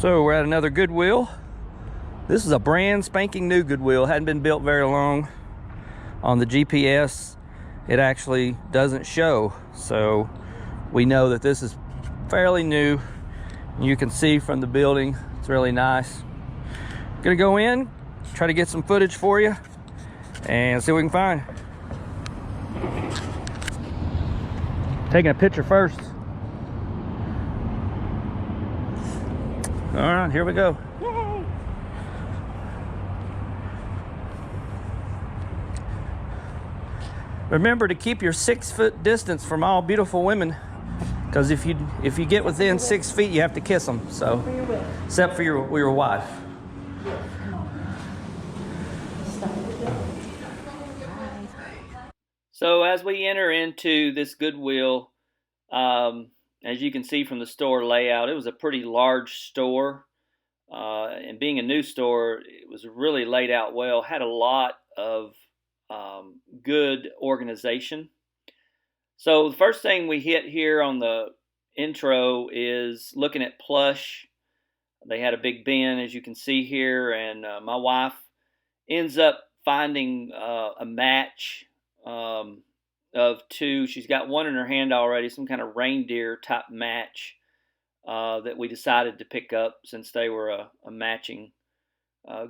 So we're at another Goodwill. This is a brand spanking new Goodwill. Hadn't been built very long. On the GPS, it actually doesn't show. So we know that this is fairly new. You can see from the building, it's really nice. Gonna go in, try to get some footage for you and see what we can find. Taking a picture first. All right, here we go. Yay! Remember to keep your 6-foot distance from all beautiful women, because if you get within 6 feet, you have to kiss them. So, except for your wife. So as we enter into this Goodwill, as you can see from the store layout, it was a pretty large store. And being a new store, it was really laid out well, had a lot of good organization. So the first thing we hit here on the intro is looking at plush. They had a big bin, as you can see here, and my wife ends up finding a match of two. She's got one in her hand already, some kind of reindeer type match that we decided to pick up since they were a matching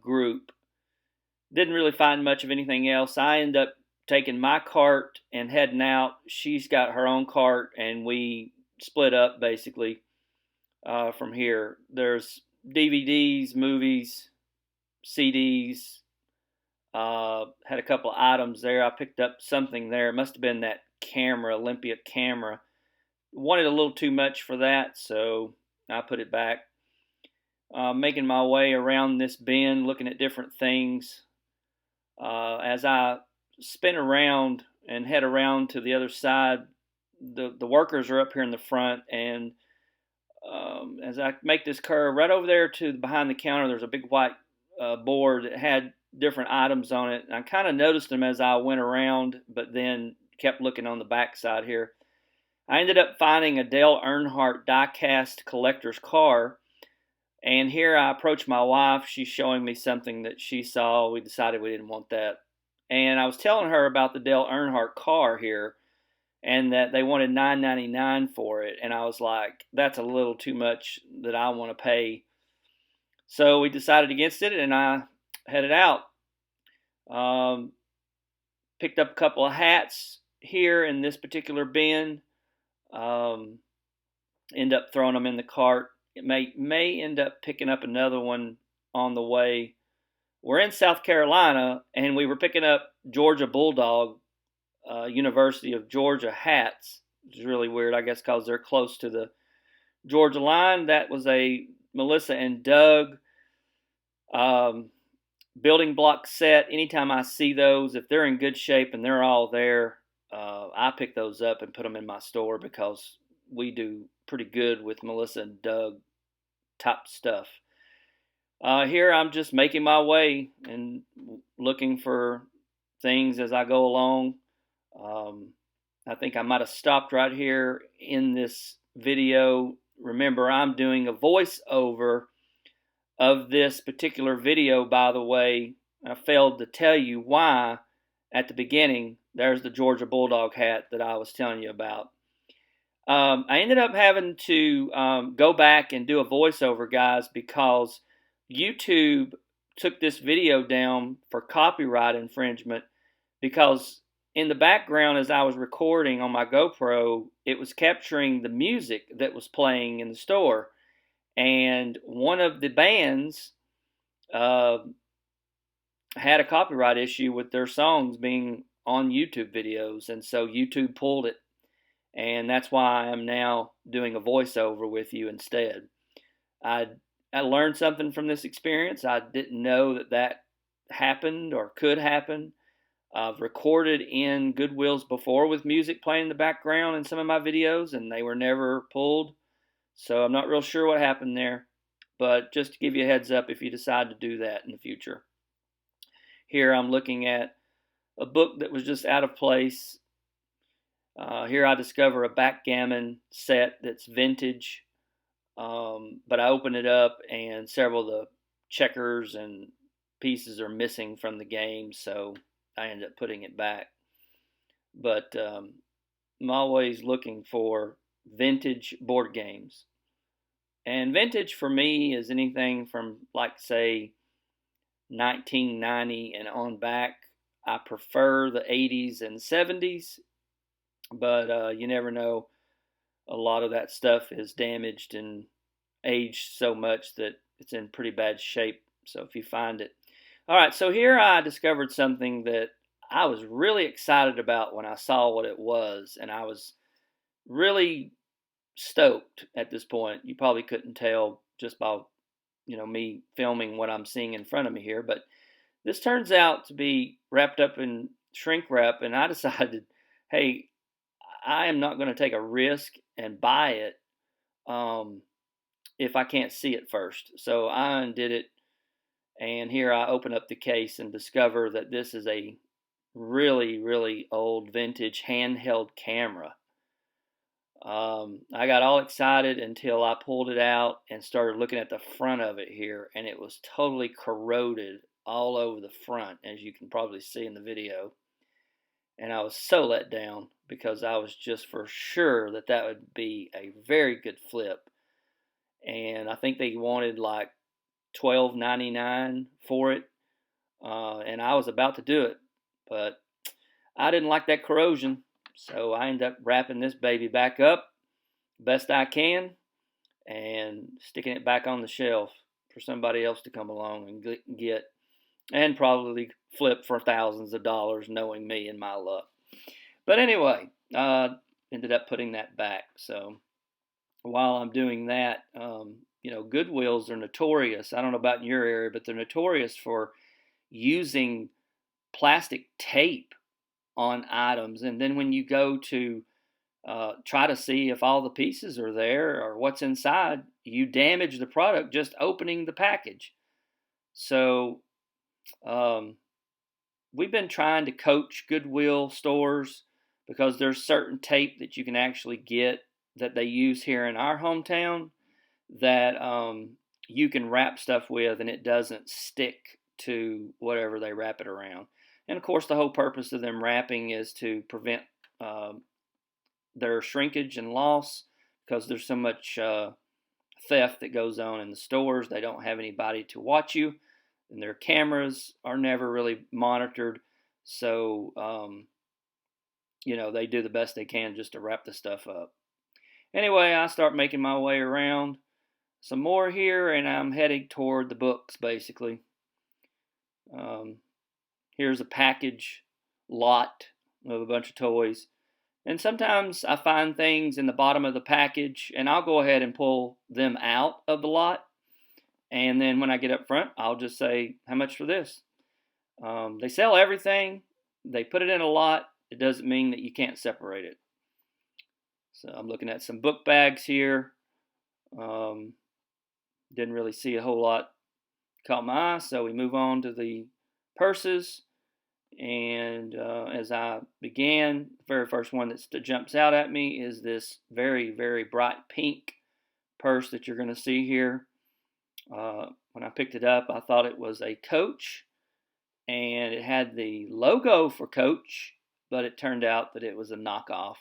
group. Didn't really find much of anything else. I end up taking my cart and heading out. She's got her own cart, and we split up basically from here. There's DVDs, movies, CDs. Had a couple of items there. I picked up something there. It must have been that camera, Olympia camera. Wanted a little too much for that, so I put it back. Making my way around this bin, looking at different things. As I spin around and head around to the other side, the workers are up here in the front, and as I make this curve right over there to behind the counter, there's a big white board that had different items on it. And I kind of noticed them as I went around, but then kept looking on the back side here. I ended up finding a Dale Earnhardt die-cast collector's car, and here I approached my wife. She's showing me something that she saw. We decided we didn't want that, and I was telling her about the Dale Earnhardt car here, and that they wanted $9.99 for it, and I was like, that's a little too much that I want to pay. So we decided against it, and I headed out. Picked up a couple of hats here in this particular bin. End up throwing them in the cart. It may end up picking up another one on the way. We're in South Carolina, and we were picking up Georgia Bulldog, University of Georgia hats, which is really weird, I guess, because they're close to the Georgia line. That was a Melissa and Doug building block set. Anytime I see those, if they're in good shape and they're all there, I pick those up and put them in my store because we do pretty good with Melissa and Doug type stuff. Here I'm just making my way and looking for things as I go along. I think I might have stopped right here in this video. Remember, I'm doing a voiceover of this particular video, by the way. I failed to tell you why at the beginning. There's the Georgia Bulldog hat that I was telling you about. I ended up having to go back and do a voiceover, guys, because YouTube took this video down for copyright infringement, because in the background as I was recording on my GoPro, it was capturing the music that was playing in the store. And one of the bands had a copyright issue with their songs being on YouTube videos, and so YouTube pulled it. And that's why I'm now doing a voiceover with you instead. I learned something from this experience. I didn't know that happened or could happen. I've recorded in Goodwills before with music playing in the background in some of my videos, and they were never pulled. So I'm not real sure what happened there, but just to give you a heads up if you decide to do that in the future. Here I'm looking at a book that was just out of place. Here I discover a backgammon set that's vintage. But I opened it up, and several of the checkers and pieces are missing from the game, so I ended up putting it back. But I'm always looking for vintage board games. And vintage for me is anything from, like, say, 1990 and on back. I prefer the 80s and 70s, but you never know. A lot of that stuff is damaged and aged so much that it's in pretty bad shape. So if you find it. All right, so here I discovered something that I was really excited about when I saw what it was, and I was really stoked at this point. You probably couldn't tell just by me filming what I'm seeing in front of me here, but this turns out to be wrapped up in shrink wrap, and I decided, hey, I am not going to take a risk and buy it if I can't see it first. So I undid it, and here I open up the case and discover that this is a really, really old vintage handheld camera. I got all excited until I pulled it out and started looking at the front of it here, and it was totally corroded all over the front, as you can probably see in the video. And I was so let down because I was just for sure that that would be a very good flip. And I think they wanted like $12.99 for it, and I was about to do it, but I didn't like that corrosion, so I ended up wrapping this baby back up best I can and sticking it back on the shelf for somebody else to come along and get, and probably flip for thousands of dollars, knowing me and my luck. But anyway, ended up putting that back. So while I'm doing that, Goodwills are notorious. I don't know about in your area, but they're notorious for using plastic tape on items. And then when you go to try to see if all the pieces are there or what's inside, you damage the product just opening the package. So we've been trying to coach Goodwill stores because there's certain tape that you can actually get that they use here in our hometown that you can wrap stuff with and it doesn't stick to whatever they wrap it around. And of course, the whole purpose of them wrapping is to prevent their shrinkage and loss, because there's so much theft that goes on in the stores. They don't have anybody to watch you, and their cameras are never really monitored. So, they do the best they can just to wrap the stuff up. Anyway, I start making my way around some more here, and I'm heading toward the books, basically. Here's a package lot of a bunch of toys. And sometimes I find things in the bottom of the package, and I'll go ahead and pull them out of the lot. And then when I get up front, I'll just say, how much for this? They sell everything. They put it in a lot. It doesn't mean that you can't separate it. So I'm looking at some book bags here. Didn't really see a whole lot caught my eye, so we move on to the purses. And as I began, the very first one that jumps out at me is this very, very bright pink purse that you're going to see here. When I picked it up, I thought it was a Coach, and it had the logo for Coach, but it turned out that it was a knockoff,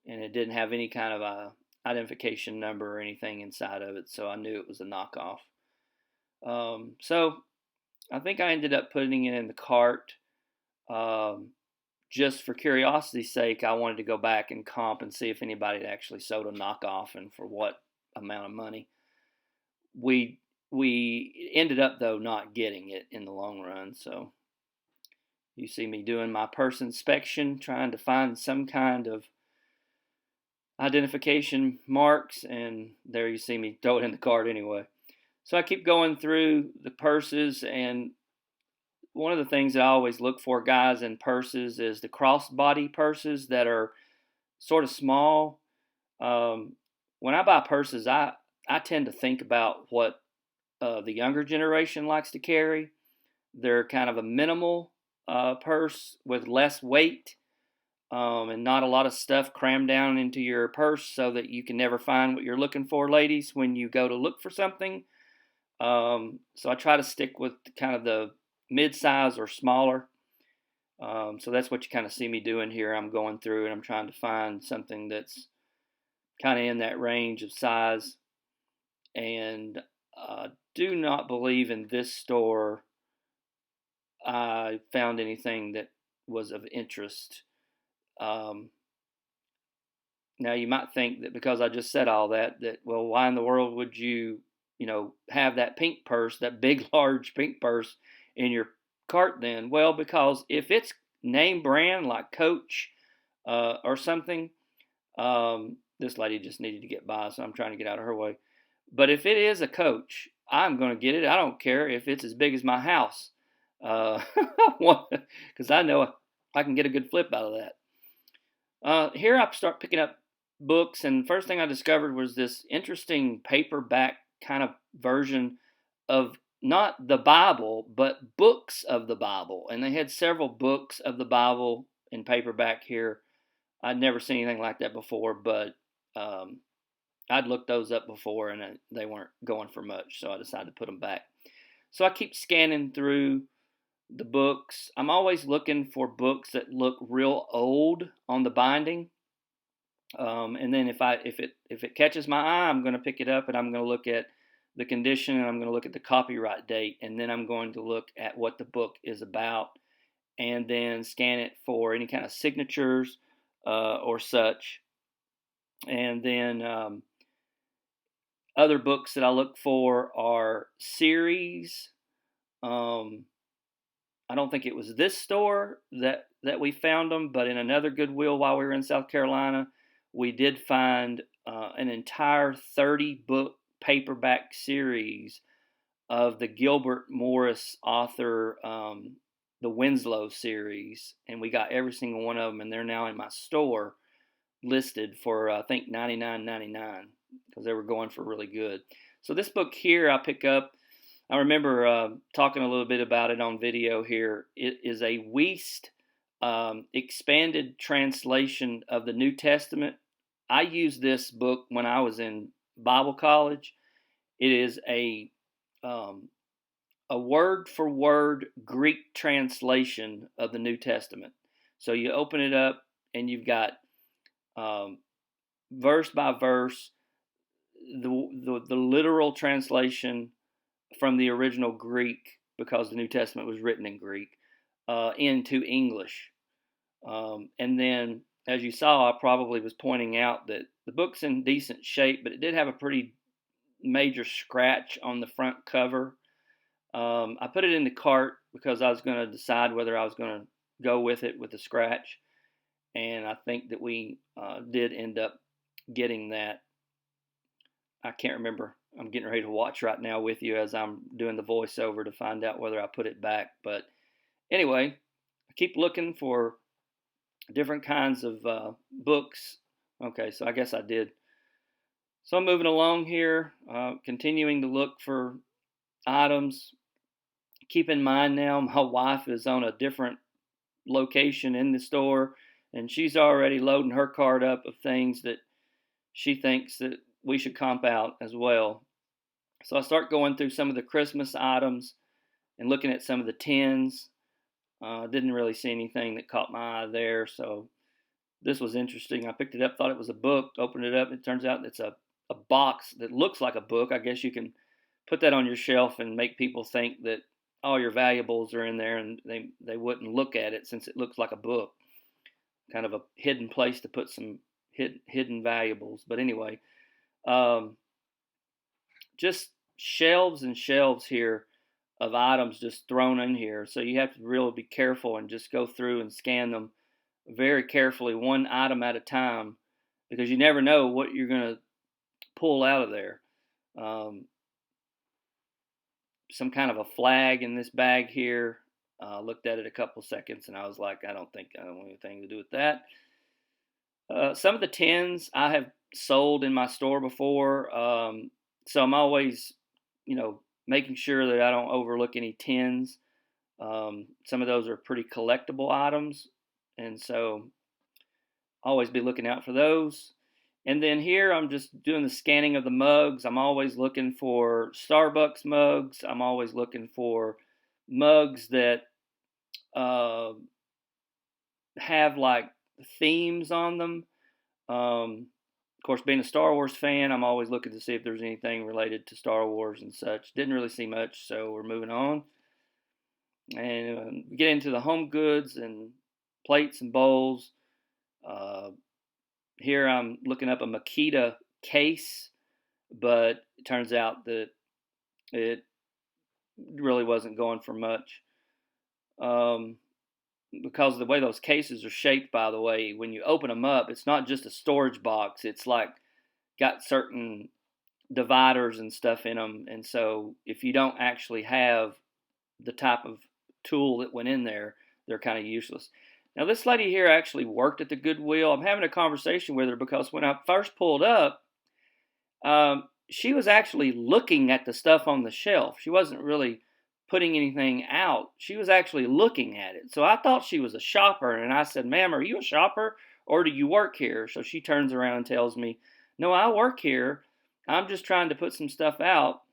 and it didn't have any kind of a identification number or anything inside of it, so I knew it was a knockoff. So I think I ended up putting it in the cart. Just for curiosity's sake, I wanted to go back and comp and see if anybody had actually sold a knockoff and for what amount of money. We ended up, though, not getting it in the long run. So you see me doing my purse inspection, trying to find some kind of identification marks, and there you see me throw it in the cart anyway. So I keep going through the purses, and one of the things that I always look for, guys, in purses is the crossbody purses that are sort of small. When I buy purses, I tend to think about what the younger generation likes to carry. They're kind of a minimal purse with less weight. and not a lot of stuff crammed down into your purse so that you can never find what you're looking for, ladies, when you go to look for something. So I try to stick with kind of the mid-size or smaller. So that's what you kind of see me doing here. I'm going through and I'm trying to find something that's kind of in that range of size. And do not believe in this store I found anything that was of interest. Um, Now you might think that because I just said all that, well, why in the world would you, have that pink purse, that big, large pink purse in your cart then? Well, because if it's name brand like Coach or something, this lady just needed to get by, so I'm trying to get out of her way. But if it is a Coach, I'm going to get it. I don't care if it's as big as my house, because I know I can get a good flip out of that. Here I start picking up books, and first thing I discovered was this interesting paperback kind of version of not the Bible, but books of the Bible. And they had several books of the Bible in paperback here. I'd never seen anything like that before, but I'd looked those up before and they weren't going for much, so I decided to put them back. So I keep scanning through the books. I'm always looking for books that look real old on the binding. And then if it catches my eye, I'm going to pick it up and I'm going to look at the condition and I'm going to look at the copyright date, and then I'm going to look at what the book is about, and then scan it for any kind of signatures or such. And then other books that I look for are series. I don't think it was this store that we found them, but in another Goodwill while we were in South Carolina, we did find an entire 30-book paperback series of the Gilbert Morris author, the Winslow series, and we got every single one of them, and they're now in my store listed for I think $99.99 because they were going for really good. So this book here I pick up. I remember talking a little bit about it on video here. It is a Wuest expanded translation of the New Testament. I used this book when I was in Bible college. It is a word for word Greek translation of the New Testament. So you open it up and you've got verse by verse the literal translation from the original Greek, because the New Testament was written in Greek, into English. And then, as you saw, I probably was pointing out that the book's in decent shape, but it did have a pretty major scratch on the front cover. I put it in the cart because I was going to decide whether I was going to go with it with the scratch. And I think that we did end up getting that. I can't remember. I'm getting ready to watch right now with you as I'm doing the voiceover to find out whether I put it back. But anyway, I keep looking for different kinds of books. Okay, so I guess I did. So I'm moving along here, continuing to look for items. Keep in mind now, my wife is on a different location in the store, and she's already loading her cart up of things that she thinks that we should comp out as well. So I start going through some of the Christmas items and looking at some of the tins. Didn't really see anything that caught my eye there, so this was interesting. I picked it up, thought it was a book, opened it up, it turns out it's a box that looks like a book. I guess you can put that on your shelf and make people think that all your valuables are in there, and they wouldn't look at it since it looks like a book. Kind of a hidden place to put some hidden valuables. But anyway, just shelves and shelves here of items just thrown in here. So you have to really be careful and just go through and scan them very carefully, one item at a time, because you never know what you're going to pull out of there. Some kind of a flag in this bag here. Looked at it a couple seconds and I was like, I don't want anything to do with that. Some of the tins I have sold in my store before, so I'm always, making sure that I don't overlook any tins. Some of those are pretty collectible items, and so always be looking out for those. And then here I'm just doing the scanning of the mugs. I'm always looking for Starbucks mugs. I'm always looking for mugs that uh, have like themes on them. Of course, being a Star Wars fan, I'm always looking to see if there's anything related to Star Wars and such. Didn't really see much, so we're moving on. And we get into the home goods and plates and bowls. Uh, Here I'm looking up a Makita case, but it turns out that it really wasn't going for much. Because of the way those cases are shaped, by the way, when you open them up, it's not just a storage box. It's like got certain dividers and stuff in them. And so if you don't actually have the type of tool that went in there, they're kind of useless. Now, this lady here actually worked at the Goodwill. I'm having a conversation with her because when I first pulled up, she was actually looking at the stuff on the shelf. She wasn't really putting anything out. She was actually looking at it. So I thought she was a shopper, and I said, "Ma'am, are you a shopper or do you work here?" So she turns around and tells me, "No, I work here. I'm just trying to put some stuff out."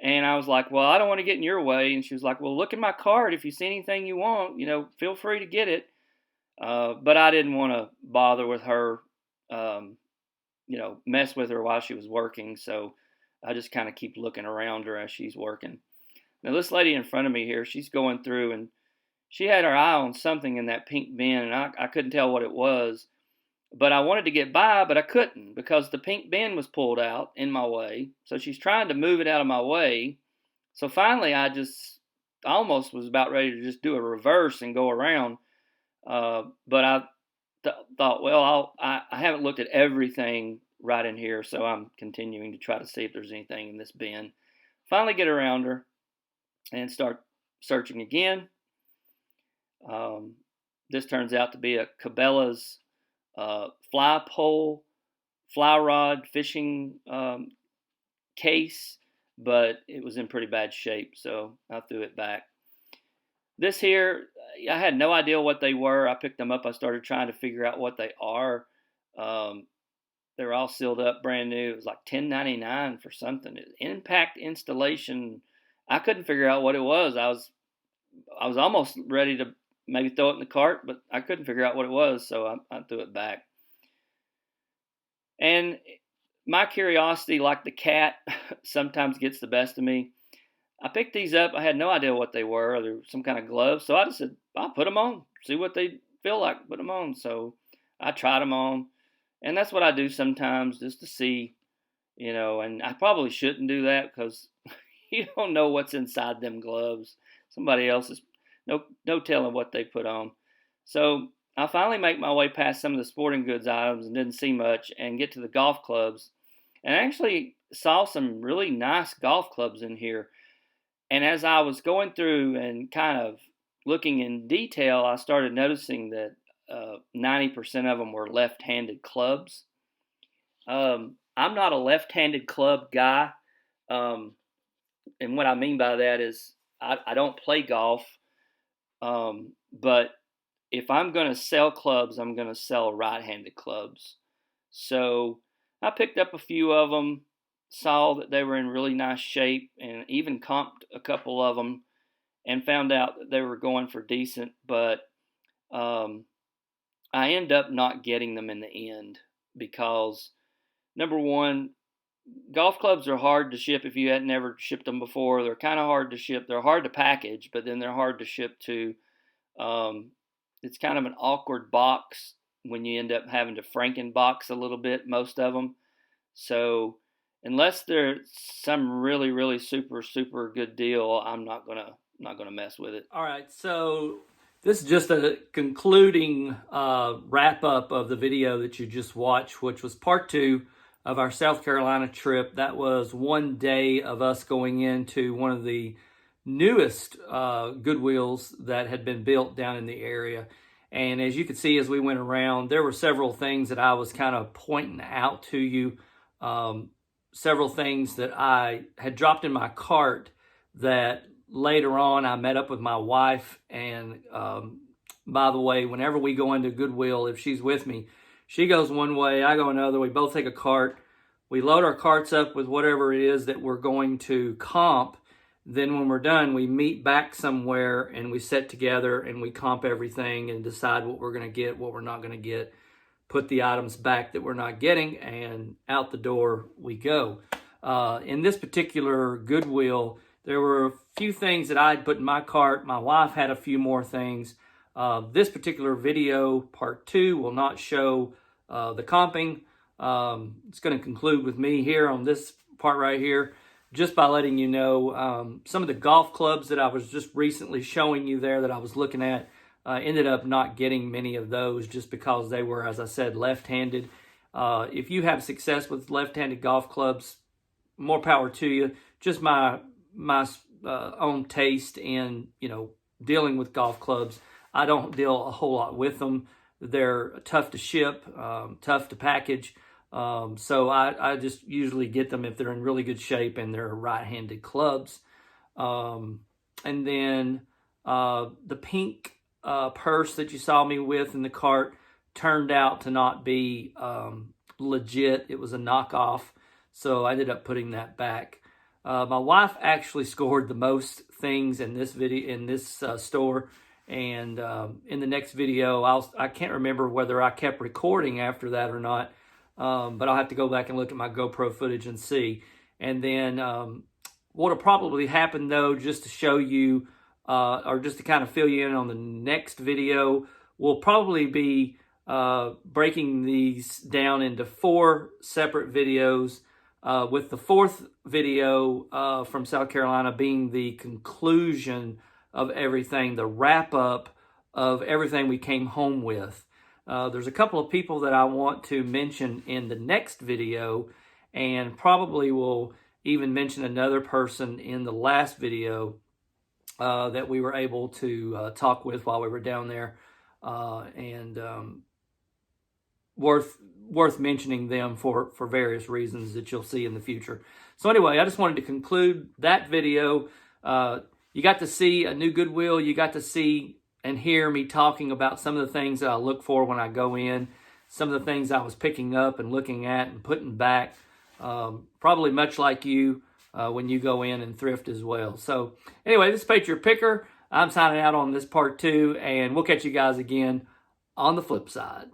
And I was like, "Well, I don't want to get in your way." And she was like, "Well, look at my card. If you see anything you want, feel free to get it." But I didn't want to bother with her, mess with her while she was working. So I just kind of keep looking around her as she's working. Now, this lady in front of me here, she's going through and she had her eye on something in that pink bin, and I couldn't tell what it was. But I wanted to get by, but I couldn't because the pink bin was pulled out in my way. So she's trying to move it out of my way. So finally, I almost was about ready to just do a reverse and go around. But I thought, well, I haven't looked at everything right in here, so I'm continuing to try to see if there's anything in this bin. Finally get around her and start searching again. This turns out to be a Cabela's fly pole, fly rod fishing case, but it was in pretty bad shape, so I threw it back. This here, I had no idea what they were. I picked them up. I started trying to figure out what they are. They were all sealed up, brand new. It was like $10.99 for something. Impact installation. I couldn't figure out what it was. I was almost ready to maybe throw it in the cart, but I couldn't figure out what it was, so I threw it back. And my curiosity, like the cat, sometimes gets the best of me. I picked these up. I had no idea what they were. They were some kind of gloves. So I just said, I'll put them on, see what they feel like, put them on. So I tried them on. And that's what I do sometimes just to see, and I probably shouldn't do that because you don't know what's inside them gloves. Somebody else is, no telling what they put on. So I finally make my way past some of the sporting goods items and didn't see much and get to the golf clubs. And I actually saw some really nice golf clubs in here. And as I was going through and kind of looking in detail, I started noticing that 90% of them were left-handed clubs. I'm not a left-handed club guy. And what I mean by that is I don't play golf. But if I'm going to sell clubs, I'm going to sell right-handed clubs. So I picked up a few of them, saw that they were in really nice shape, and even comped a couple of them and found out that they were going for decent, but I ended up not getting them in the end because, number one, golf clubs are hard to ship if you had never shipped them before. They're kind of hard to ship. They're hard to package, but then they're hard to ship too. It's kind of an awkward box when you end up having to Frankenbox a little bit, most of them. So unless there's some really, really super, super good deal, I'm not gonna mess with it. All right, so this is just a concluding wrap up of the video that you just watched, which was part 2 of our South Carolina trip. That was one day of us going into one of the newest Goodwills that had been built down in the area. And as you could see as we went around, there were several things that I was kind of pointing out to you. Several things that I had dropped in my cart that later on I met up with my wife. And by the way, whenever we go into Goodwill, if she's with me, She goes one way, I go another. We both take a cart. We load our carts up with whatever it is that we're going to comp. Then when we're done, we meet back somewhere and we sit together and we comp everything and decide what we're going to get, what we're not going to get, put the items back that we're not getting, and out the door we go. In this particular Goodwill, there were a few things that I'd put in my cart. My wife had a few more things. This particular video, part 2, will not show the comping. It's going to conclude with me here on this part right here, just by letting you know some of the golf clubs that I was just recently showing you there that I was looking at. Ended up not getting many of those just because they were, as I said, left-handed. If you have success with left-handed golf clubs, more power to you. Just my own taste in, dealing with golf clubs. I don't deal a whole lot with them. They're tough to ship, tough to package. So I just usually get them if they're in really good shape and they're right-handed clubs. And then the pink purse that you saw me with in the cart turned out to not be legit. It was a knockoff, so I ended up putting that back. My wife actually scored the most things in this video, in this store, and in the next video, I can't remember whether I kept recording after that or not, but I'll have to go back and look at my GoPro footage and see. And then what'll probably happen though, just to show you, or just to kind of fill you in on the next video, we'll probably be breaking these down into 4 separate videos, with the 4th video from South Carolina being the conclusion of everything, the wrap-up of everything we came home with. There's a couple of people that I want to mention in the next video, and probably will even mention another person in the last video that we were able to talk with while we were down there, and worth mentioning them for various reasons that you'll see in the future. So anyway, I just wanted to conclude that video. You got to see a new Goodwill. You got to see and hear me talking about some of the things that I look for when I go in, some of the things I was picking up and looking at and putting back, probably much like you when you go in and thrift as well. So anyway, this is Patriot Picker. I'm signing out on this part 2, and we'll catch you guys again on the flip side.